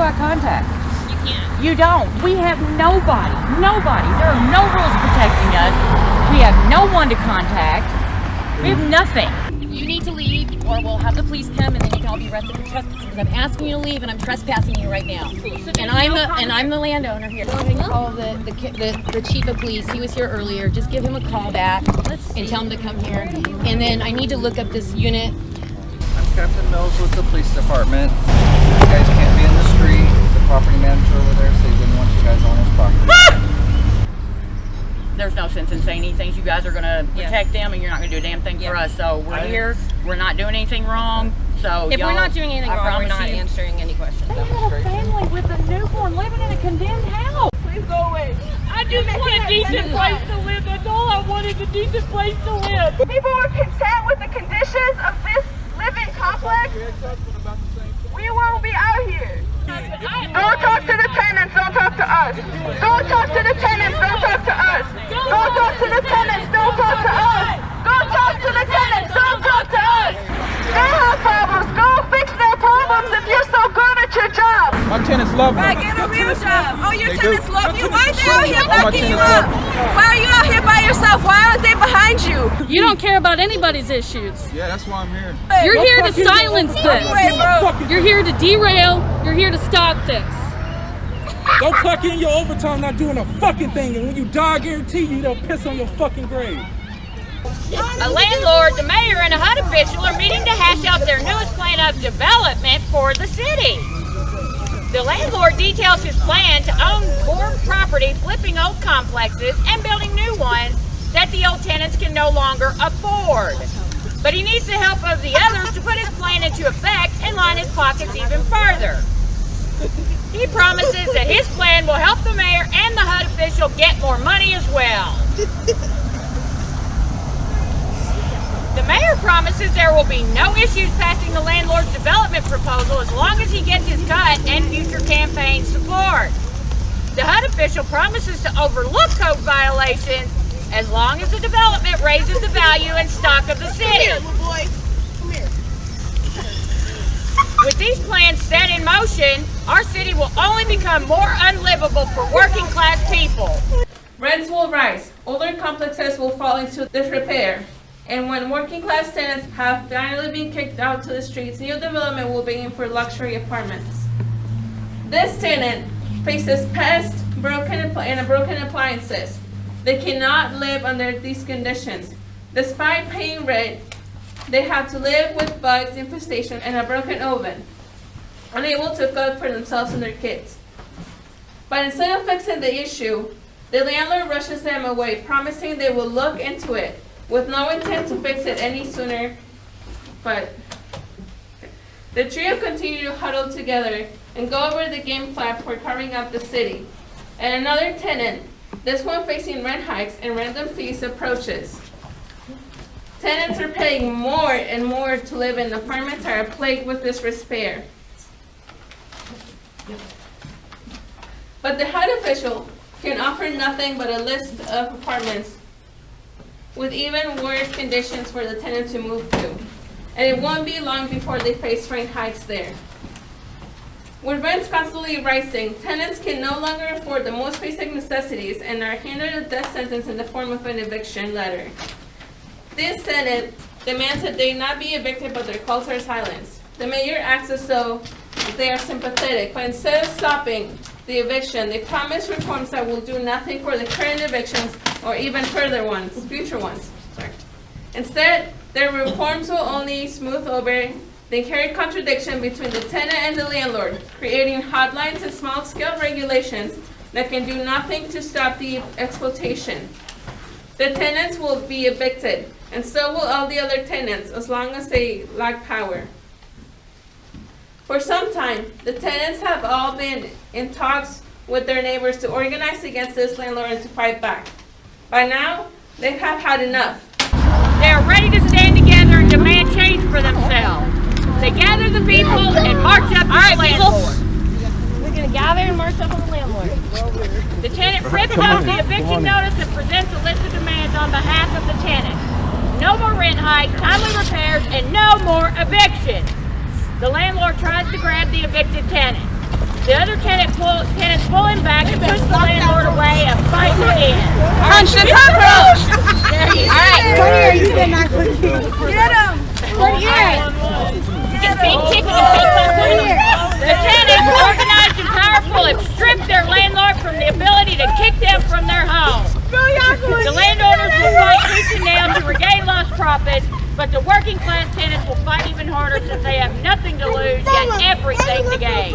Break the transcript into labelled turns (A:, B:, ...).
A: I contact?
B: You can't.
A: You don't. We have nobody. Nobody. There are no rules protecting us. We have no one to contact. We have nothing.
B: You need to leave, or we'll have the police come, and then you can all be arrested for trespassing. Because I'm asking you to leave, and I'm trespassing you right now. And I'm the landowner here. Go ahead and call the chief of police. He was here earlier. Just give him a call back and tell him to come here. And then I need to look up this unit.
C: I'm Captain Mills with the police department. You guys can't be in the street. The property manager over there said he didn't want you guys on his property.
A: There's no sense in saying anything. You guys are going to protect them, and you're not going to do a damn thing for us. So we're here. We're not doing anything wrong. So
B: If we're not doing anything wrong, we're not answering any questions.
A: They had a family with a newborn living in a condemned house. Please go away. I just want a decent place to live. That's all I want is a decent place to live.
D: People are content with the conditions of this living complex. We won't be out here. Don't talk to the tenants, don't talk to us. Don't talk to the tenants, don't talk to us. Don't talk to the tenants, don't talk to us. Go talk to the tenants, don't talk to us. They have problems, go fix their problems if you're so good at your job.
E: My tenants love me.
D: Right, get a real job. Oh, your tenants love you? Why are they
E: All
D: out here
E: my
D: backing you
E: tenants
D: up? Why are you out here by yourself? Why aren't they behind you?
F: You don't care about anybody's issues.
E: Yeah, that's why I'm here.
F: You're here to silence this. You're here to derail. You're here to stop this.
G: Don't clock in your overtime not doing a fucking thing, and when you die, I guarantee you they'll piss on your fucking grave.
A: A landlord, the mayor, and a HUD official are meeting to hash out their newest plan of development for the city. The landlord details his plan to own more property, flipping old complexes and building new ones that the old tenants can no longer afford. But he needs the help of the others to put his plan into effect and line his pockets even further. He promises that his plan will help the mayor and the HUD official get more money as well. The mayor promises there will be no issues passing the landlord's development proposal as long as he gets his cut and future campaign support. The HUD official promises to overlook code violations as long as the development raises the value and stock of the city. With these plans set in motion, our city will only become more unlivable for working class people.
F: Rents will rise. Older complexes will fall into disrepair. And when working class tenants have finally been kicked out to the streets, new development will begin for luxury apartments. This tenant faces pests, broken appliances. They cannot live under these conditions. Despite paying rent, they have to live with bugs infestation and a broken oven, unable to cook for themselves and their kids. But instead of fixing the issue, the landlord rushes them away, promising they will look into it, with no intent to fix it any sooner. But the trio continue to huddle together and go over the game plan for carving up the city. And another tenant, this one facing rent hikes and random fees, approaches. Tenants are paying more and more to live in apartments are plagued with disrepair. But the HUD official can offer nothing but a list of apartments with even worse conditions for the tenant to move to. And it won't be long before they face rent hikes there. With rents constantly rising, tenants can no longer afford the most basic necessities and are handed a death sentence in the form of an eviction letter. This tenant demands that they not be evicted, but their calls are silenced. The mayor acts as though they are sympathetic, but instead of stopping the eviction, they promise reforms that will do nothing for the current evictions or even future ones. Instead, their reforms will only smooth over the inherent contradiction between the tenant and the landlord, creating hotlines and small-scale regulations that can do nothing to stop the exploitation. The tenants will be evicted, and so will all the other tenants, as long as they lack power. For some time, the tenants have all been in talks with their neighbors to organize against this landlord and to fight back. By now, they have had enough.
A: They are ready to stand together and demand change for themselves. They gather the people and march up to the landlord.
B: We're going to gather and march up on the landlord.
A: The tenant rips off the eviction notice and presents a list of demands on behalf of the tenant. No more rent hikes, timely repairs, and no more evictions. The landlord tries to grab the evicted tenant. The other tenants pull him back and push the landlord away and fight again.
D: Punch the cockroach!
A: Alright.
D: Get him!
A: Being kicked and the tenants, organized and powerful, have stripped their landlord from the ability to kick them from their home. The landowners will fight tooth and nail to regain lost profits, but the working class tenants will fight even harder since they have nothing to lose yet everything to gain.